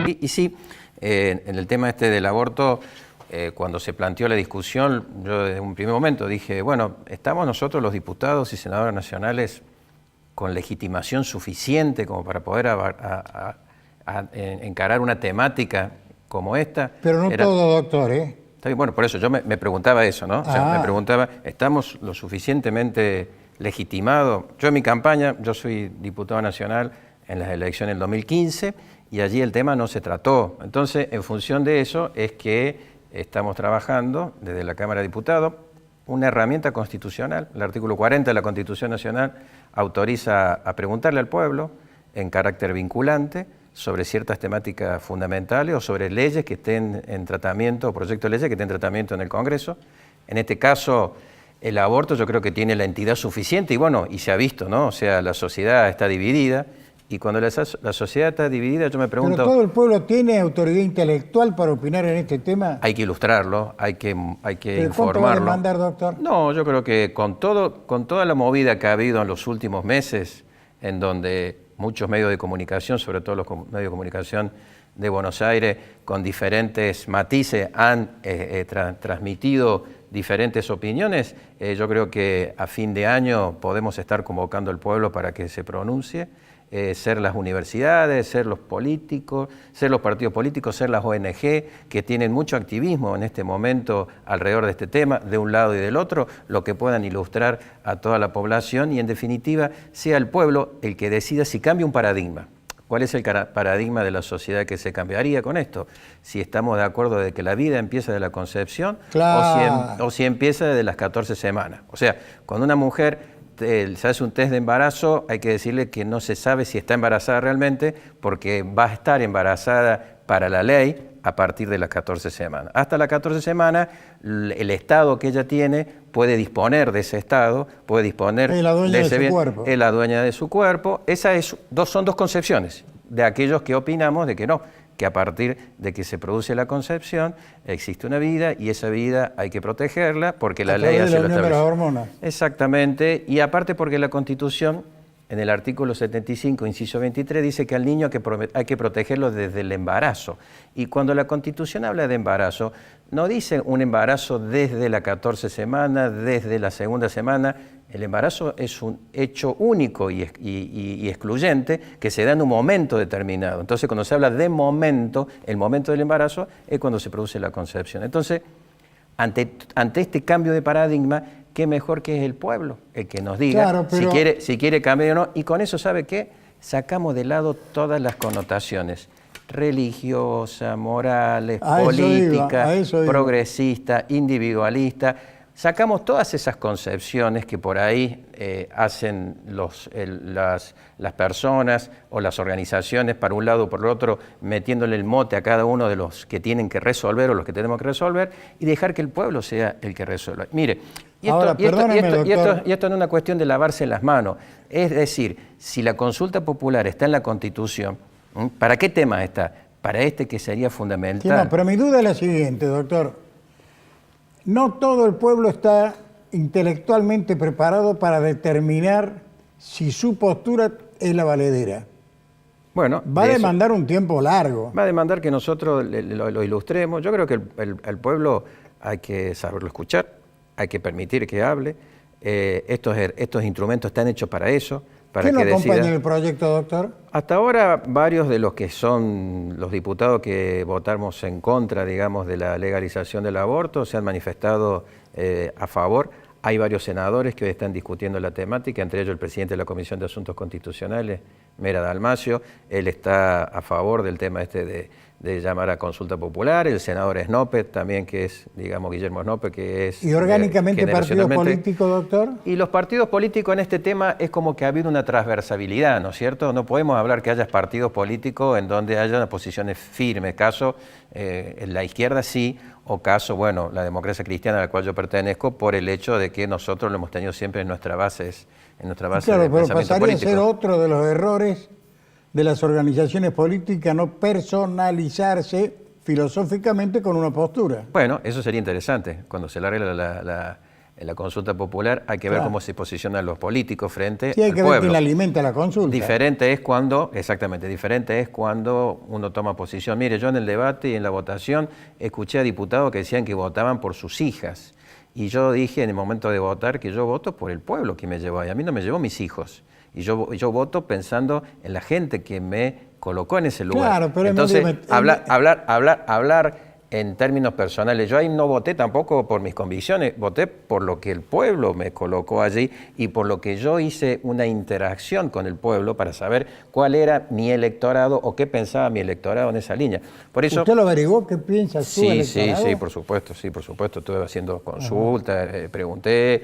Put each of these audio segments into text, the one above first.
Y sí, en el tema este del aborto, cuando se planteó la discusión, yo desde un primer momento dije, bueno, estamos nosotros los diputados y senadores nacionales con legitimación suficiente como para poder encarar una temática como esta. Pero no todo, doctor, ¿eh? Está bien, bueno, por eso yo me preguntaba eso, ¿no? O sea, me preguntaba, ¿estamos lo suficientemente legitimados? Yo en mi campaña, yo soy diputado nacional en las elecciones del 2015 y allí el tema no se trató. Entonces, en función de eso es que estamos trabajando desde la Cámara de Diputados una herramienta constitucional. El artículo 40 de la Constitución Nacional autoriza a preguntarle al pueblo en carácter vinculante sobre ciertas temáticas fundamentales o sobre leyes que estén en tratamiento, o proyectos de leyes que estén en tratamiento en el Congreso. En este caso, el aborto yo creo que tiene la entidad suficiente y bueno, y se ha visto, ¿no? O sea, la sociedad está dividida y cuando la sociedad está dividida yo me pregunto... ¿Pero todo el pueblo tiene autoridad intelectual para opinar en este tema? Hay que ilustrarlo, hay que informarlo. ¿Cuánto va a demandar, doctor? No, yo creo que con toda la movida que ha habido en los últimos meses, en donde muchos medios de comunicación, sobre todo los medios de comunicación de Buenos Aires, con diferentes matices han transmitido diferentes opiniones, yo creo que a fin de año podemos estar convocando al pueblo para que se pronuncie, ser las universidades, ser los políticos, ser los partidos políticos, ser las ONG, que tienen mucho activismo en este momento alrededor de este tema, de un lado y del otro, lo que puedan ilustrar a toda la población y en definitiva sea el pueblo el que decida si cambia un paradigma. ¿Cuál es el paradigma de la sociedad que se cambiaría con esto? Si estamos de acuerdo de que la vida empieza de la concepción, claro, o si empieza de las 14 semanas. O sea, cuando una mujer se hace un test de embarazo, hay que decirle que no se sabe si está embarazada realmente porque va a estar embarazada para la ley a partir de las 14 semanas. Hasta las 14 semanas, el estado que ella tiene puede disponer de ese estado, puede disponer de ese bien, cuerpo. Es la dueña de su cuerpo. Son dos concepciones de aquellos que opinamos de que no, que a partir de que se produce la concepción existe una vida y esa vida hay que protegerla porque la ley así lo establece. De las hormonas. Exactamente, y aparte porque la Constitución, en el artículo 75, inciso 23, dice que al niño hay que protegerlo desde el embarazo. Y cuando la Constitución habla de embarazo, no dice un embarazo desde la 14 semana, desde la segunda semana. El embarazo es un hecho único y excluyente que se da en un momento determinado. Entonces, cuando se habla de momento, el momento del embarazo es cuando se produce la concepción. Entonces, ante este cambio de paradigma, qué mejor que es el pueblo, el que nos diga claro, pero... si quiere cambiar o no. Y con eso, ¿sabe qué? Sacamos de lado todas las connotaciones religiosas, morales, políticas, progresistas, individualistas. Sacamos todas esas concepciones que por ahí hacen las personas o las organizaciones para un lado o por el otro, metiéndole el mote a cada uno de los que tienen que resolver o los que tenemos que resolver y dejar que el pueblo sea el que resuelva. Mire, y esto no es una cuestión de lavarse las manos. Es decir, si la consulta popular está en la Constitución, ¿para qué tema está? Para este que sería fundamental. Sí, no, pero mi duda es la siguiente, doctor. No todo el pueblo está intelectualmente preparado para determinar si su postura es la valedera. Bueno, va a demandar un tiempo largo. Va a demandar que nosotros lo ilustremos. Yo creo que el pueblo hay que saberlo escuchar, hay que permitir que hable. Estos instrumentos están hechos para eso. ¿Quién lo acompaña en el proyecto, doctor? Hasta ahora, varios de los que son los diputados que votamos en contra, digamos, de la legalización del aborto se han manifestado a favor. Hay varios senadores que hoy están discutiendo la temática, entre ellos el presidente de la Comisión de Asuntos Constitucionales, Mera Dalmacio. Él está a favor del tema de llamar a consulta popular. El senador Snope también, que es, digamos, Guillermo Snope, que es... ¿Y orgánicamente partidos políticos, doctor? Y los partidos políticos en este tema es como que ha habido una transversabilidad, ¿no es cierto? No podemos hablar que haya partidos políticos en donde haya unas posiciones firmes. Caso, en la izquierda sí, o caso, bueno, la democracia cristiana a la cual yo pertenezco, por el hecho de que nosotros lo hemos tenido siempre en nuestra base claro, de pero pensamiento pasaría político. A ser otro de los errores de las organizaciones políticas, no personalizarse filosóficamente con una postura. Bueno, eso sería interesante, cuando se largue en la consulta popular, hay que ver cómo se posicionan los políticos frente sí, hay al que pueblo. ver quién alimenta la consulta. Diferente es cuando, exactamente, diferente es cuando uno toma posición. Mire, yo en el debate y en la votación escuché a diputados que decían que votaban por sus hijas. Y yo dije en el momento de votar que yo voto por el pueblo que me llevó ahí. A mí no me llevó mis hijos. Y yo voto pensando en la gente que me colocó en ese lugar. Claro, pero entonces, hablar en términos personales. Yo ahí no voté tampoco por mis convicciones, voté por lo que el pueblo me colocó allí y por lo que yo hice una interacción con el pueblo para saber cuál era mi electorado o qué pensaba mi electorado en esa línea. Por eso, ¿usted lo averiguó? ¿Qué piensa su electorado? Sí, por supuesto, Estuve haciendo consultas, pregunté,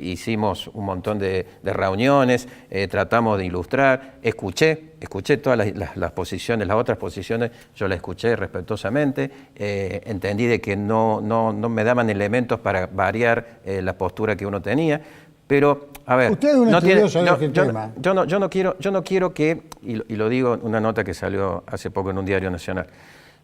hicimos un montón de reuniones, tratamos de ilustrar, escuché todas las posiciones, las otras posiciones, yo las escuché respetuosamente, entendí de que no me daban elementos para variar la postura que uno tenía, pero a ver, usted es un estudioso de este tema. Yo no quiero que, y lo digo en una nota que salió hace poco en un diario nacional,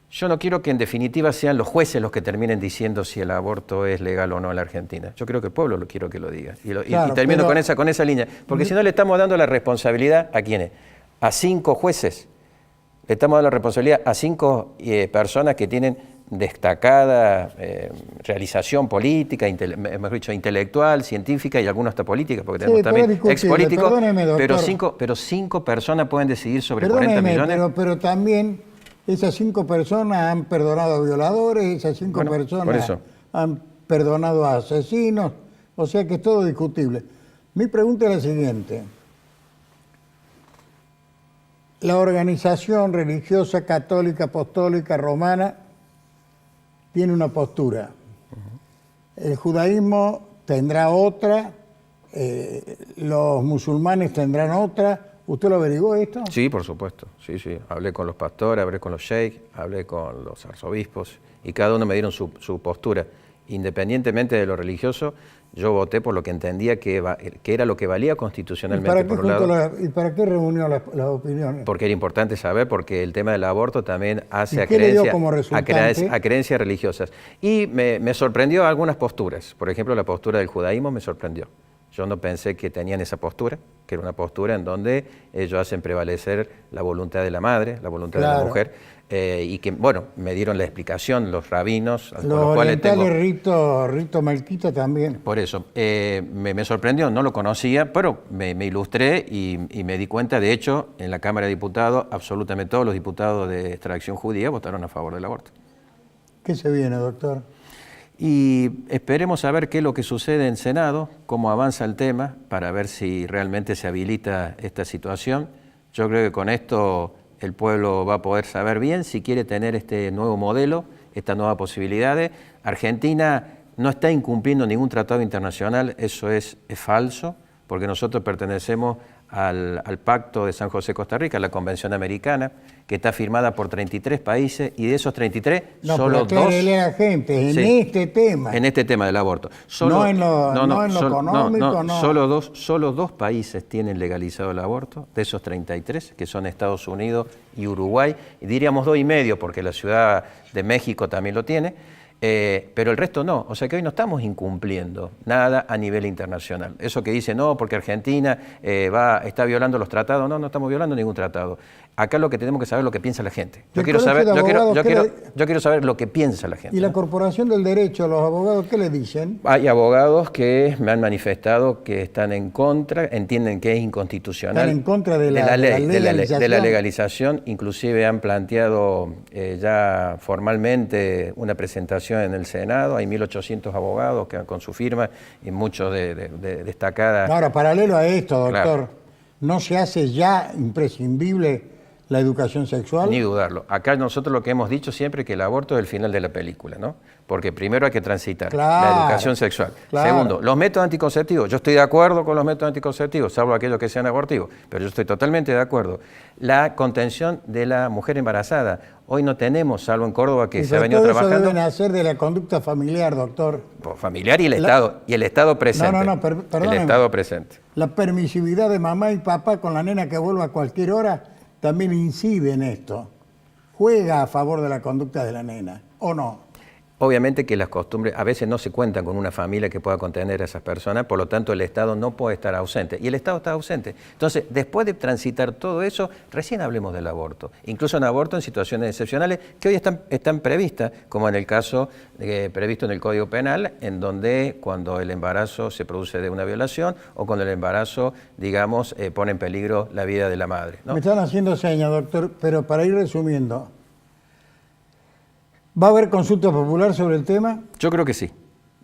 yo no quiero que en definitiva sean los jueces los que terminen diciendo si el aborto es legal o no en la Argentina. Yo creo que el pueblo lo quiero que lo diga. Y termino con esa línea, porque si no le estamos dando la responsabilidad a ¿quiénes? A 5 jueces. Le estamos dando la responsabilidad a 5 personas que tienen destacada realización política, mejor dicho, intelectual, científica y algunos hasta política, porque tenemos también ex-políticos, pero 5 personas pueden decidir sobre 40 millones. Pero también esas 5 personas han perdonado a violadores, esas 5 personas han perdonado a asesinos, o sea que es todo discutible. Mi pregunta es la siguiente. La organización religiosa católica, apostólica, romana, tiene una postura. El judaísmo tendrá otra, los musulmanes tendrán otra. ¿Usted lo averiguó esto? Sí, por supuesto. Sí. Hablé con los pastores, hablé con los sheiks, hablé con los arzobispos y cada uno me dieron su postura. Independientemente de lo religioso, yo voté por lo que entendía que era lo que valía constitucionalmente. ¿Y para qué reunió las opiniones? Porque era importante saber, porque el tema del aborto también hace a creencias religiosas. Y me sorprendió algunas posturas. Por ejemplo, la postura del judaísmo me sorprendió. Yo no pensé que tenían esa postura, que era una postura en donde ellos hacen prevalecer la voluntad de la madre, la voluntad de la mujer, y que, bueno, me dieron la explicación los rabinos, con los cuales tengo... rito melquita también. Por eso, me sorprendió, no lo conocía, pero me ilustré y me di cuenta. De hecho, en la Cámara de Diputados, absolutamente todos los diputados de extracción judía votaron a favor del aborto. ¿Qué se viene, doctor? Y esperemos a ver qué es lo que sucede en Senado, cómo avanza el tema, para ver si realmente se habilita esta situación. Yo creo que con esto el pueblo va a poder saber bien si quiere tener este nuevo modelo, estas nuevas posibilidades. Argentina no está incumpliendo ningún tratado internacional, eso es falso, porque nosotros pertenecemos al Pacto de San José, Costa Rica, la Convención Americana, que está firmada por 33 países, y de esos 33, solo 2... a la gente, este tema. En este tema del aborto. No en lo económico, no. Solo dos países tienen legalizado el aborto, de esos 33, que son Estados Unidos y Uruguay, y diríamos 2,5, porque la Ciudad de México también lo tiene, pero el resto no. O sea que hoy no estamos incumpliendo nada a nivel internacional. Eso que dice, no, porque Argentina está violando los tratados. No estamos violando ningún tratado. Acá lo que tenemos que saber es lo que piensa la gente. Yo quiero saber lo que piensa la gente. ¿Y la Corporación del Derecho, los abogados, qué le dicen? Hay abogados que me han manifestado que están en contra, entienden que es inconstitucional. Están en contra de la legalización. Inclusive han planteado ya formalmente una presentación en el Senado. Hay 1.800 abogados que con su firma y muchos de destacadas. Ahora, paralelo a esto, doctor, ¿no se hace ya imprescindible la educación sexual? Ni dudarlo. Acá nosotros lo que hemos dicho siempre es que el aborto es el final de la película, ¿no? Porque primero hay que transitar la educación sexual. Segundo, los métodos anticonceptivos. Yo estoy de acuerdo con los métodos anticonceptivos, salvo aquellos que sean abortivos, pero yo estoy totalmente de acuerdo. La contención de la mujer embarazada. Hoy no tenemos, salvo en Córdoba, que se ha venido trabajando. Eso debe nacer de la conducta familiar, doctor. Familiar y el Estado presente. Perdóneme. El Estado presente. La permisividad de mamá y papá con la nena que vuelva a cualquier hora también incide en esto. ¿Juega a favor de la conducta de la nena o no? Obviamente que las costumbres, a veces no se cuentan con una familia que pueda contener a esas personas, por lo tanto el Estado no puede estar ausente. Y el Estado está ausente. Entonces, después de transitar todo eso, recién hablemos del aborto. Incluso en aborto en situaciones excepcionales que hoy están previstas, como en el caso previsto en el Código Penal, en donde cuando el embarazo se produce de una violación o cuando el embarazo, digamos, pone en peligro la vida de la madre, ¿no? Me están haciendo señas, doctor, pero para ir resumiendo, ¿va a haber consulta popular sobre el tema? Yo creo que sí,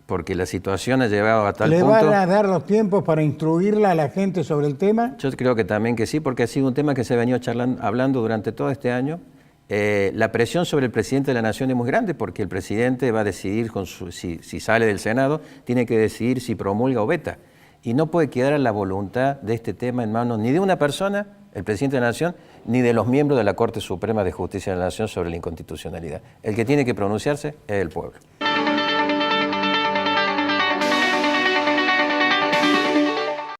porque la situación ha llevado a tal punto... punto... ¿Le van a dar los tiempos para instruirla a la gente sobre el tema? Yo creo que también que sí, porque ha sido un tema que se ha venido hablando durante todo este año. La presión sobre el presidente de la Nación es muy grande, porque el presidente va a decidir, si sale del Senado, tiene que decidir si promulga o veta. Y no puede quedar a la voluntad de este tema en manos ni de una persona, el presidente de la Nación, ni de los miembros de la Corte Suprema de Justicia de la Nación sobre la inconstitucionalidad. El que tiene que pronunciarse es el pueblo.